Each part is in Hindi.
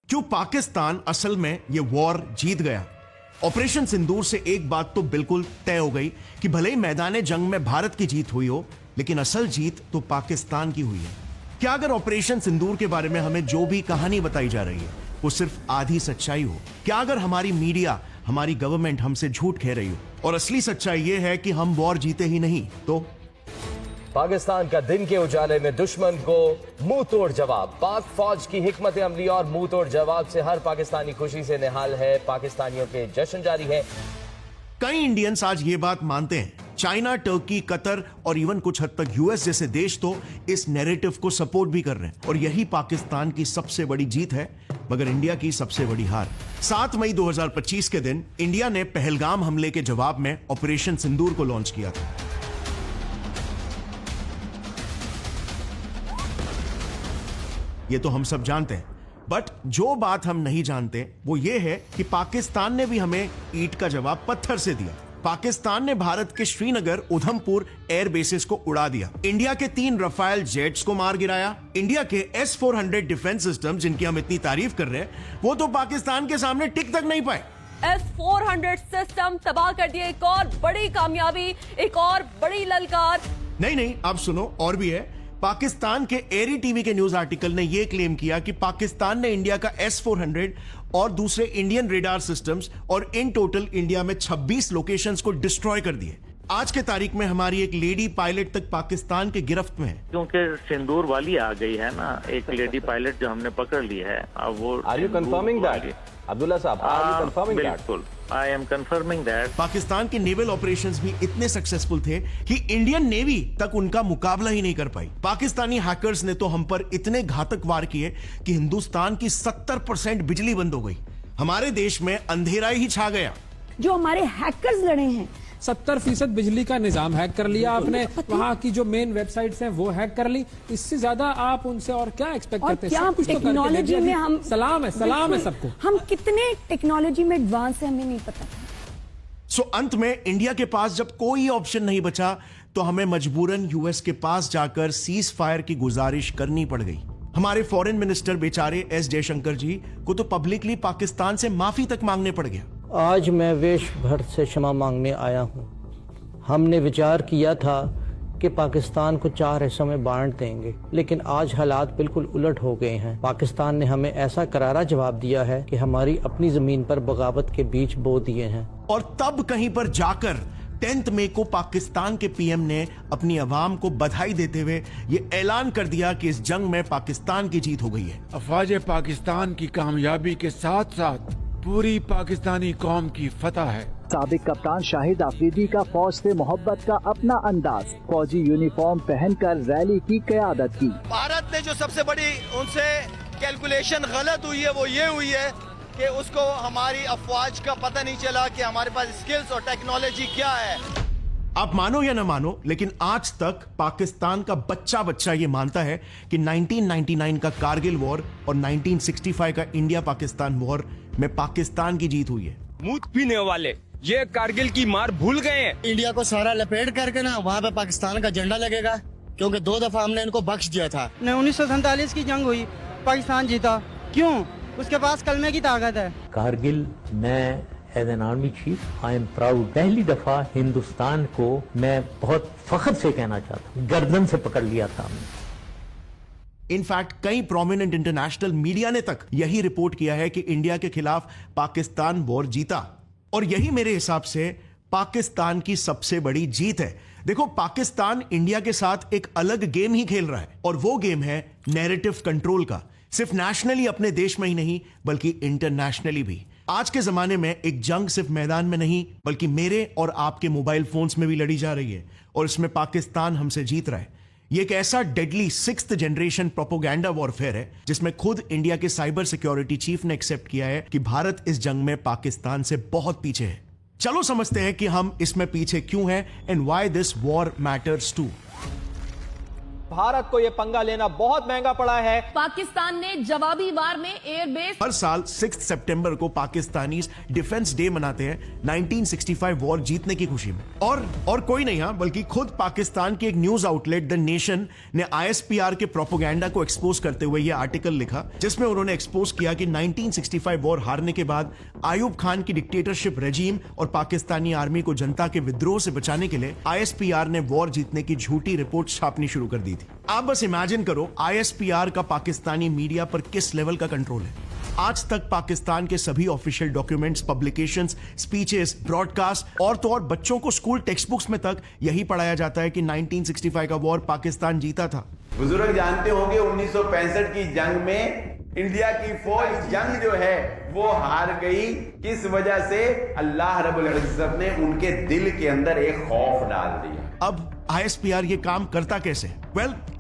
क्यों पाकिस्तान असल में ये वॉर जीत गया? ऑपरेशन सिंदूर से एक बात तो बिल्कुल तय हो गई कि भले ही मैदान जंग में भारत की जीत हुई हो, लेकिन असल जीत तो पाकिस्तान की हुई है। क्या अगर ऑपरेशन सिंदूर के बारे में हमें जो भी कहानी बताई जा रही है वो सिर्फ आधी सच्चाई हो? क्या अगर हमारी मीडिया, हमारी गवर्नमेंट हमसे झूठ कह रही हो और असली सच्चाई ये है कि हम वॉर जीते ही नहीं? तो पाकिस्तान का दिन के उजाले में दुश्मन को मुंह तोड़ जवाब। पाक फौज की हिकमत अमली और मुंह तोड़ जवाब से हर पाकिस्तानी खुशी से निहाल है। पाकिस्तानियों के जश्न जारी है। कई इंडियंस आज ये बात मानते हैं। चाइना, टर्की, कतर और इवन कुछ हद तक यूएस जैसे देश तो इस नैरेटिव को सपोर्ट भी कर रहे हैं और यही पाकिस्तान की सबसे बड़ी जीत है, मगर इंडिया की सबसे बड़ी हार। 7 मई 2025 के दिन इंडिया ने पहलगाम हमले के जवाब में ऑपरेशन सिंदूर को लॉन्च किया था। ये तो हम सब जानते हैं, बट जो बात हम नहीं जानते वो ये है कि पाकिस्तान ने भी हमें ईंट का जवाब पत्थर से दिया। पाकिस्तान ने भारत के श्रीनगर, उधमपुर एयर बेसिस को उड़ा दिया। इंडिया के 3 रफाल जेट्स को मार गिराया। इंडिया के S-400 डिफेंस सिस्टम जिनकी हम इतनी तारीफ कर रहे हैं, वो तो पाकिस्तान के सामने टिक तक नहीं पाए। S-400 सिस्टम तबाह कर दिया। एक और बड़ी कामयाबी, एक और बड़ी ललकार। नहीं, अब सुनो, और भी है। पाकिस्तान के एरी टीवी के न्यूज आर्टिकल ने यह क्लेम किया कि पाकिस्तान ने इंडिया का S-400 और दूसरे इंडियन रेडार सिस्टम्स और इन टोटल इंडिया में 26 लोकेशंस को डिस्ट्रॉय कर दिए। आज के तारीख में हमारी एक लेडी पायलट तक पाकिस्तान के गिरफ्त में है। क्योंकि सिंदूर वाली आ गई है ना, एक लेडी पायलट जो हमने पकड़ ली है। अब वो are you confirming that Abdullah साहब? Are you confirming that? बिल्कुल, I am confirming that. Pakistan के नेवल ऑपरेशंस भी इतने सक्सेसफुल थे कि इंडियन नेवी तक उनका मुकाबला ही नहीं कर पाई। पाकिस्तानी हैकर्स ने तो हम पर इतने घातक वार किए कि हिंदुस्तान की 70% बिजली बंद हो गई। हमारे देश में अंधेरा ही छा गया। जो हमारे हैकर्स लड़े हैं, 70% बिजली का निजाम हैक कर लिया आपने। वहाँ की जो मेन वेबसाइट्स हैं वो हैक कर ली। इससे ज्यादा आप उनसे और क्या एक्सपेक्ट करते हैं? क्या टेक्नोलॉजी में हम सलाम है सबको। हम कितने टेक्नोलॉजी में एडवांस है हमें नहीं पता। सो अंत में इंडिया के पास जब कोई ऑप्शन नहीं बचा तो हमें मजबूरन यूएस के पास जाकर सीज फायर की गुजारिश करनी पड़ गई। हमारे फॉरेन मिनिस्टर बेचारे S जयशंकर जी को तो पब्लिकली पाकिस्तान से माफी तक मांगने पड़ गया। आज मैं देश भर से क्षमा मांगने आया हूं। हमने विचार किया था कि पाकिस्तान को 4 हिस्सों में बांट देंगे, लेकिन आज हालात बिल्कुल उलट हो गए हैं। पाकिस्तान ने हमें ऐसा करारा जवाब दिया है कि हमारी अपनी जमीन पर बगावत के बीज बो दिए हैं। और तब कहीं पर जाकर 10 मई को पाकिस्तान के पीएम ने अपनी अवाम को बधाई देते हुए ये ऐलान कर दिया कि इस जंग में पाकिस्तान की जीत हो गई है। अफवाज पाकिस्तान की कामयाबी के साथ साथ पूरी पाकिस्तानी कौम की फतह है। साबिक कप्तान शाहिद आफरीदी का फौज से मोहब्बत का अपना अंदाज, फौजी यूनिफॉर्म पहनकर रैली की क़यादत की। भारत ने जो सबसे बड़ी उनसे कैलकुलेशन गलत हुई है वो ये हुई है कि उसको हमारी अफवाज का पता नहीं चला कि हमारे पास स्किल्स और टेक्नोलॉजी क्या है। आप मानो या ना मानो, लेकिन आज तक पाकिस्तान का बच्चा ये मानता है कि 1999 का कारगिल वॉर और 1965 का इंडिया पाकिस्तान वॉर में पाकिस्तान की जीत हुई है। मूत पीने वाले ये कारगिल की मार भूल गए हैं। इंडिया को सारा लपेट करके ना वहाँ पे पाकिस्तान का झंडा लगेगा, क्योंकि 2 दफा हमने इनको बख्श दिया था। 1947 की जंग हुई, पाकिस्तान जीता। क्यों? उसके पास कलमे की ताकत है। कारगिल मैं as an army chief I am proud. पहली दफा हिंदुस्तान को मैं बहुत फख्र से कहना चाहता हूँ, गर्दन से पकड़ लिया था हमने। इनफैक्ट कई प्रोमिनेंट इंटरनेशनल मीडिया ने तक यही रिपोर्ट किया है कि इंडिया के खिलाफ पाकिस्तान वॉर जीता, और यही मेरे हिसाब से पाकिस्तान की सबसे बड़ी जीत है। देखो, पाकिस्तान इंडिया के साथ एक अलग गेम ही खेल रहा है, और वो गेम है नैरेटिव कंट्रोल का। सिर्फ नेशनली अपने देश में ही नहीं बल्कि इंटरनेशनली भी। आज के जमाने में एक जंग सिर्फ मैदान में नहीं बल्कि मेरे और आपके मोबाइल फोन्स में भी लड़ी जा रही है, और इसमें पाकिस्तान हमसे जीत रहा है। ये एक ऐसा deadly 6th generation propaganda warfare है जिसमें खुद इंडिया के साइबर सिक्योरिटी चीफ ने एक्सेप्ट किया है कि भारत इस जंग में पाकिस्तान से बहुत पीछे है। चलो समझते हैं कि हम इसमें पीछे क्यों हैं and why this war matters to. Bharat को ये पंगा लेना बहुत महंगा पड़ा है। पाकिस्तान ने जवाबी वार में एयरबेस। हर साल 6 सितंबर को पाकिस्तानी डिफेंस डे मनाते हैं 1965 वॉर जीतने की खुशी में। और कोई नहीं बल्कि खुद पाकिस्तान के एक न्यूज आउटलेट द नेशन ने ISPR के प्रोपेगेंडा को एक्सपोज करते हुए यह आर्टिकल लिखा, जिसमें उन्होंने एक्सपोज किया कि 1965 वॉर हारने के बाद आयूब खान की डिक्टेटरशिप रेजीम और पाकिस्तानी आर्मी को जनता के विद्रोह से बचाने के लिए ISPR ने वॉर जीतने की झूठी रिपोर्ट छापनी शुरू कर दी थी। आप बस इमेजिन करो ISPR का पाकिस्तानी मीडिया पर किस लेवल का कंट्रोल है। आज तक पाकिस्तान के सभी official documents, publications, speeches, broadcast और तो और बच्चों को स्कूल टेक्स्ट बुक्स में तक यही पढ़ाया जाता है कि 1965 का वॉर पाकिस्तान जीता था। बुजुर्ग जानते होंगे 1965 की जंग में इंडिया की फौज जंग जो है वो हार गई। किस वजह से? अल्लाह रब्बुल इज्जत ने उनके दिल के अंदर एक खौफ डाल दिया। अब ISPR ये काम करता कैसे?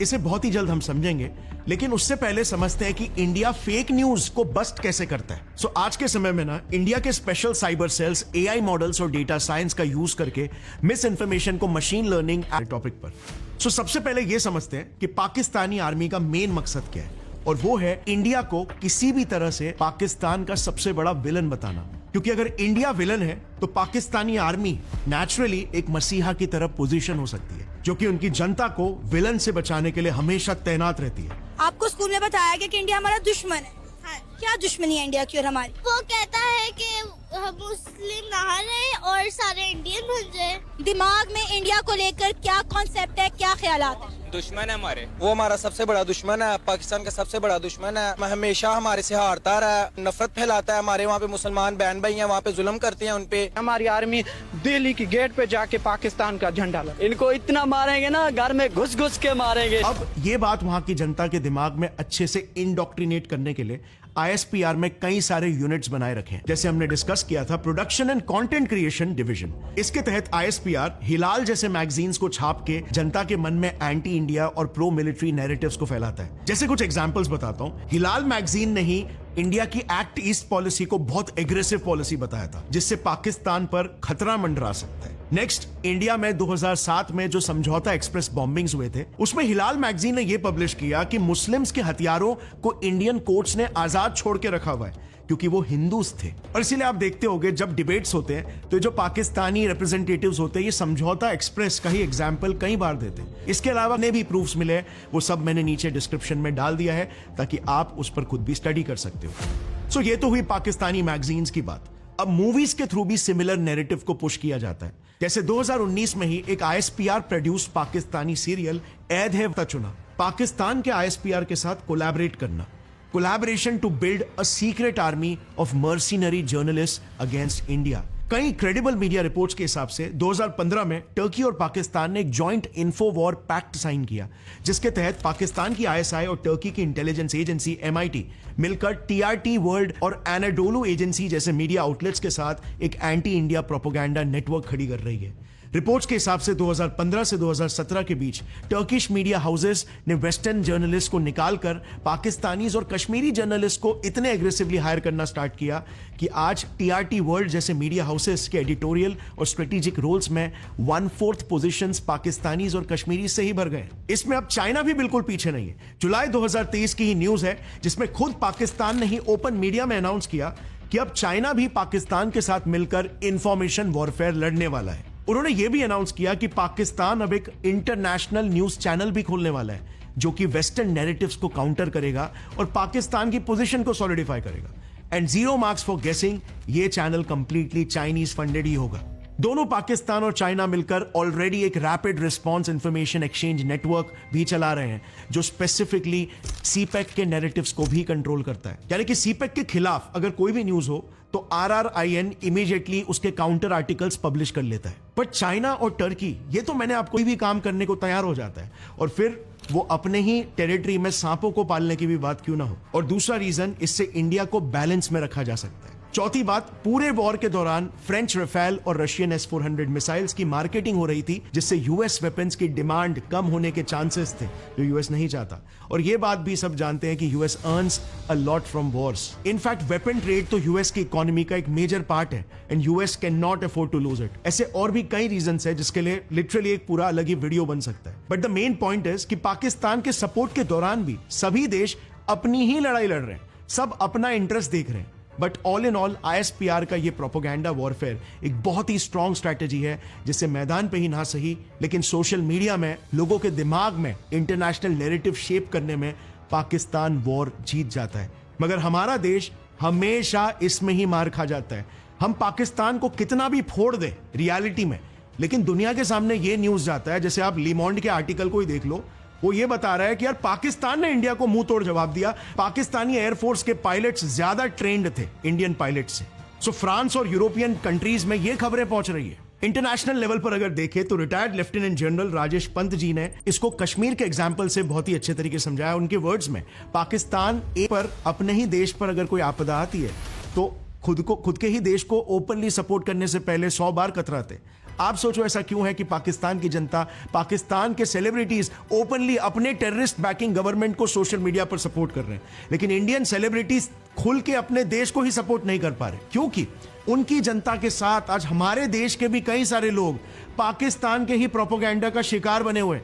इसे बहुत ही जल्द हम समझेंगे, लेकिन उससे पहले समझते हैं कि इंडिया फेक न्यूज को बस्ट कैसे करता है। आज के समय में इंडिया के special cyber cells AI models और डेटा साइंस का यूज करके मिस इन्फॉर्मेशन को मशीन लर्निंग टॉपिक पर। सबसे पहले यह समझते हैं कि पाकिस्तानी आर्मी का मेन मकसद क्या है, और वो है इंडिया को किसी भी तरह से पाकिस्तान का सबसे बड़ा विलन बताना। क्योंकि अगर इंडिया विलन है तो पाकिस्तानी आर्मी नेचुरली एक मसीहा की तरफ पोजीशन हो सकती है, जो कि उनकी जनता को विलन से बचाने के लिए हमेशा तैनात रहती है। आपको स्कूल में बताया गया कि इंडिया हमारा दुश्मन है। हाँ। क्या दुश्मनी है इंडिया की और हमारी? वो कहता है कि हम मुस्लिम ना रहे और सारे इंडियन बन जाए। दिमाग में इंडिया को लेकर क्या कॉन्सेप्ट है, क्या ख्यालात है? दुश्मन है हमारे, वो हमारा सबसे बड़ा दुश्मन है, पाकिस्तान का सबसे बड़ा दुश्मन है। हमेशा हमारे से हारता रहा है, नफरत फैलाता है। हमारे वहाँ पे मुसलमान बहन भाई हैं, वहाँ पे जुल्म करते हैं उनपे। हमारी आर्मी दिल्ली की गेट पे जाके पाकिस्तान का झंडा लगा। इनको इतना मारेंगे ना, घर में घुस घुस के मारेंगे। अब ये बात वहां की जनता के दिमाग में अच्छे से इंडोक्ट्रिनेट करने के लिए ISPR में कई सारे यूनिट्स बनाए रखे हैं। जैसे हमने डिस्कस किया था production and content creation division. इसके तहत ISPR हिलाल जैसे मैगजीन्स को छाप के जनता के मन में एंटी इंडिया और प्रो मिलिट्री नैरेटिव्स को फैलाता है। जैसे कुछ एग्जांपल्स बताता हूं। हिलाल मैगजीन ने ही इंडिया की एक्ट ईस्ट पॉलिसी को बहुत एग्रेसिव पॉलिसी बताया था, जिससे पाकिस्तान पर खतरा मंडरा सकता है। नेक्स्ट, इंडिया में 2007 में जो समझौता एक्सप्रेस बॉम्बिंग्स हुए थे, उसमें हिलाल मैगजीन ने यह पब्लिश किया कि मुस्लिम्स के हथियारों को इंडियन कोर्ट्स ने आजाद छोड़ के रखा हुआ है, क्योंकि वो हिंदूस थे। और इसीलिए आप देखते होंगे जब डिबेट्स होते हैं तो जो पाकिस्तानी रिप्रेजेंटेटिव्स होते हैं ये समझौता एक्सप्रेस का ही एग्जाम्पल कई बार देते हैं। इसके अलावा ने भी प्रूफ्स मिले, वो सब मैंने नीचे डिस्क्रिप्शन में डाल दिया है ताकि आप उस पर खुद भी स्टडी कर सकते हो। ये तो हुई पाकिस्तानी मैगजीन्स की बात। अब मूवीज के थ्रू भी सिमिलर नैरेटिव को पुश किया जाता है। जैसे 2019 में ही एक ISPR प्रोड्यूस पाकिस्तानी सीरियल ऐद है वता चुना, पाकिस्तान के ISPR के साथ कोलैबोरेट करना, collaboration to build a secret army of mercenary journalist against India. कई क्रेडिबल मीडिया रिपोर्ट्स के हिसाब से 2015 में टर्की और पाकिस्तान ने एक joint info war pact sign किया, जिसके तहत पाकिस्तान की ISI और टर्की की इंटेलिजेंस एजेंसी MIT मिलकर TRT वर्ल्ड और एनाडोलू एजेंसी जैसे मीडिया आउटलेट्स के साथ एक एंटी इंडिया प्रोपेगेंडा नेटवर्क खड़ी कर रही है। रिपोर्ट्स के हिसाब से 2015 से 2017 के बीच टर्किश मीडिया हाउसेस ने वेस्टर्न जर्नलिस्ट को निकालकर पाकिस्तानीज और कश्मीरी जर्नलिस्ट को इतने एग्रेसिवली हायर करना स्टार्ट किया कि आज TRT वर्ल्ड जैसे मीडिया हाउसेस के एडिटोरियल और स्ट्रेटेजिक रोल्स में 1/4 पोजीशंस पाकिस्तानीज और कश्मीरी से ही भर गए। इसमें अब चाइना भी बिल्कुल पीछे नहीं है। जुलाई 2023 की ही न्यूज है, जिसमें खुद पाकिस्तान ने ही ओपन मीडिया में अनाउंस किया कि अब चाइना भी पाकिस्तान के साथ मिलकर इंफॉर्मेशन वॉरफेयर लड़ने वाला है। उन्होंने यह भी अनाउंस किया कि पाकिस्तान अब एक इंटरनेशनल न्यूज चैनल भी खोलने वाला है, जो कि वेस्टर्न नैरेटिव्स को काउंटर करेगा और पाकिस्तान की पोजीशन को सॉलिडिफाई करेगा। एंड 0 मार्क्स फॉर गेसिंग, ये चैनल कंप्लीटली चाइनीज फंडेड ही होगा। दोनों पाकिस्तान और चाइना मिलकर ऑलरेडी एक rapid response information exchange network भी चला रहे हैं, जो स्पेसिफिकली CPEC के नैरेटिव्स को भी कंट्रोल करता है। यानी कि CPEC के खिलाफ अगर कोई भी न्यूज हो तो RRIN इमीडिएटली उसके काउंटर आर्टिकल्स पब्लिश कर लेता है। बट चाइना और टर्की, ये तो मैंने आपको भी काम करने को तैयार हो जाता है, और फिर वो अपने ही टेरिटरी में सांपों को पालने की भी बात क्यों ना हो। और दूसरा रीजन, इससे इंडिया को बैलेंस में रखा जा सकता है। चौथी बात, पूरे वॉर के दौरान फ्रेंच रफेल और रशियन S-400 मिसाइल्स की मार्केटिंग हो रही थी, जिससे यूएस वेपन्स की डिमांड कम होने के चांसेस थे, जो यूएस नहीं चाहता। और ये बात भी सब जानते हैं कि US earns a lot from wars. In fact weapon trade तो यूएस की इकोनॉमी का एक मेजर पार्ट है and US can not afford to lose it. ऐसे और भी कई रीजंस है जिसके लिए लिटरली एक पूरा अलग ही वीडियो बन सकता है। But the main point is कि पाकिस्तान के सपोर्ट के दौरान भी सभी देश अपनी ही लड़ाई लड़ रहे हैं, सब अपना इंटरेस्ट देख रहे हैं। But all in all ISPR का ये प्रोपोगेंडा वॉरफेयर एक बहुत ही स्ट्रॉन्ग स्ट्रैटेजी है, जिससे मैदान पे ही ना सही लेकिन सोशल मीडिया में लोगों के दिमाग में इंटरनेशनल नैरेटिव शेप करने में पाकिस्तान वॉर जीत जाता है। मगर हमारा देश हमेशा इसमें ही मार खा जाता है। हम पाकिस्तान को कितना भी फोड़ दे रियलिटी में, लेकिन दुनिया के सामने ये न्यूज जाता है, जैसे आप लीमॉन्ड के आर्टिकल को ही देख लो, वो ये बता रहा है कि यार पाकिस्तान ने इंडिया को मुंह तोड़ जवाब दिया। पाकिस्तानी एयरफोर्स के पायलट्स ज्यादा ट्रेंड थे इंडियन पायलट से। सो फ्रांस और यूरोपियन कंट्रीज में ये खबरें पहुंच रही है। इंटरनेशनल लेवल पर अगर देखें तो retired lieutenant general Rajesh Pant ji ने इसको कश्मीर के एग्जाम्पल से बहुत ही अच्छे तरीके से समझाया। उनके वर्ड्स में, पाकिस्तान पर अपने ही देश पर अगर कोई आपदा आती है तो खुद के ही देश को ओपनली सपोर्ट करने से पहले 100 बार कतराते। आप सोचो ऐसा क्यों है कि पाकिस्तान की जनता, पाकिस्तान के सेलिब्रिटीज ओपनली अपने टेररिस्ट बैकिंग गवर्नमेंट को सोशल मीडिया पर सपोर्ट कर रहे हैं, लेकिन इंडियन सेलिब्रिटीज खुल के अपने देश को ही सपोर्ट नहीं कर पा रहे, क्योंकि उनकी जनता के साथ आज हमारे देश के भी कई सारे लोग पाकिस्तान के ही प्रोपोगेंडा का शिकार बने हुए।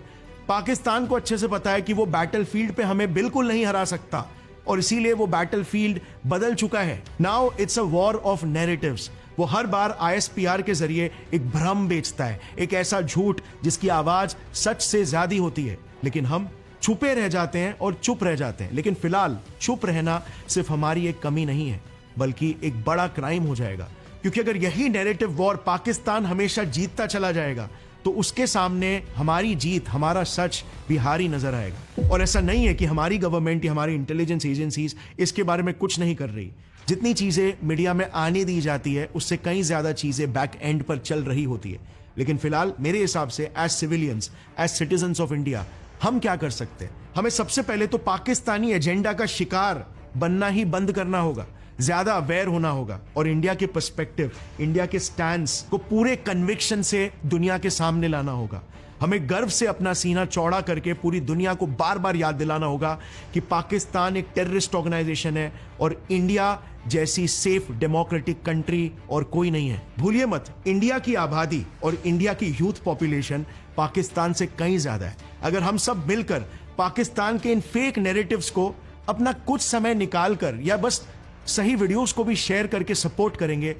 पाकिस्तान को अच्छे से पता है कि वो बैटलफील्ड पे हमें बिल्कुल नहीं हरा सकता और इसीलिए वो बैटलफील्ड बदल चुका है। Now it's a war of narratives. वो हर बार ISPR के जरिए एक भ्रम बेचता है, एक ऐसा झूठ जिसकी आवाज सच से ज्यादा होती है, लेकिन हम छुपे रह जाते हैं और चुप रह जाते हैं। लेकिन फिलहाल चुप रहना सिर्फ हमारी एक कमी नहीं है, बल्कि एक बड़ा क्राइम हो जाएगा, क्योंकि अगर यही नैरेटिव वॉर पाकिस्तान हमेशा जीतता चला जाएगा तो उसके सामने हमारी जीत, हमारा सच भी हारी नजर आएगा। और ऐसा नहीं है कि हमारी गवर्नमेंट या हमारी इंटेलिजेंस एजेंसीज इसके बारे में कुछ नहीं कर रही। जितनी चीजें मीडिया में आने दी जाती है उससे कई ज्यादा चीजें बैक एंड पर चल रही होती है। लेकिन फिलहाल मेरे हिसाब से as civilians, as citizens of India, हम क्या कर सकते हैं? हमें सबसे पहले तो पाकिस्तानी एजेंडा का शिकार बनना ही बंद करना होगा, ज्यादा अवेयर होना होगा और इंडिया के पर्सपेक्टिव, इंडिया के स्टैंड्स को पूरे कन्विक्शन से दुनिया के सामने लाना होगा। हमें गर्व से अपना सीना चौड़ा करके पूरी दुनिया को बार बार याद दिलाना होगा कि पाकिस्तान एक टेररिस्ट ऑर्गेनाइजेशन है और इंडिया जैसी सेफ डेमोक्रेटिक कंट्री और कोई नहीं है। भूलिए मत, इंडिया की आबादी और इंडिया की यूथ पॉपुलेशन पाकिस्तान से कहीं ज्यादा है। अगर हम सब मिलकर पाकिस्तान के इन फेक नैरेटिव्स को अपना कुछ समय निकाल कर या बस सही वीडियोस को भी शेयर करके सपोर्ट करेंगे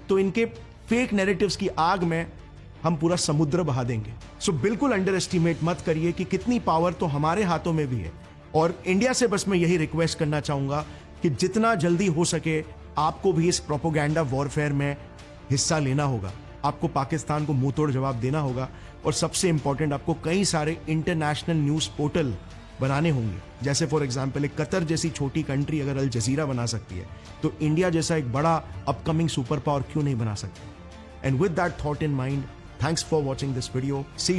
तो इनके फेक नैरेटिव्स की आग में हम पूरा समुद्र बहा देंगे। सो बिल्कुल अंडर एस्टिमेट मत करिए कि कितनी पावर तो हमारे हाथों में भी है। और इंडिया से बस मैं यही रिक्वेस्ट करना चाहूंगा कि जितना जल्दी हो सके आपको भी इस प्रोपोगेंडा वॉरफेयर में हिस्सा लेना होगा। आपको पाकिस्तान को मुंह तोड़ जवाब देना होगा और सबसे इंपॉर्टेंट, आपको कई सारे इंटरनेशनल न्यूज पोर्टल बनाने होंगे। जैसे फॉर एग्जाम्पल एक कतर जैसी छोटी कंट्री अगर अल जजीरा बना सकती है तो इंडिया जैसा एक बड़ा अपकमिंग सुपर पावर क्यों नहीं बना सकती? And with that thought in mind, thanks for watching this video. See you.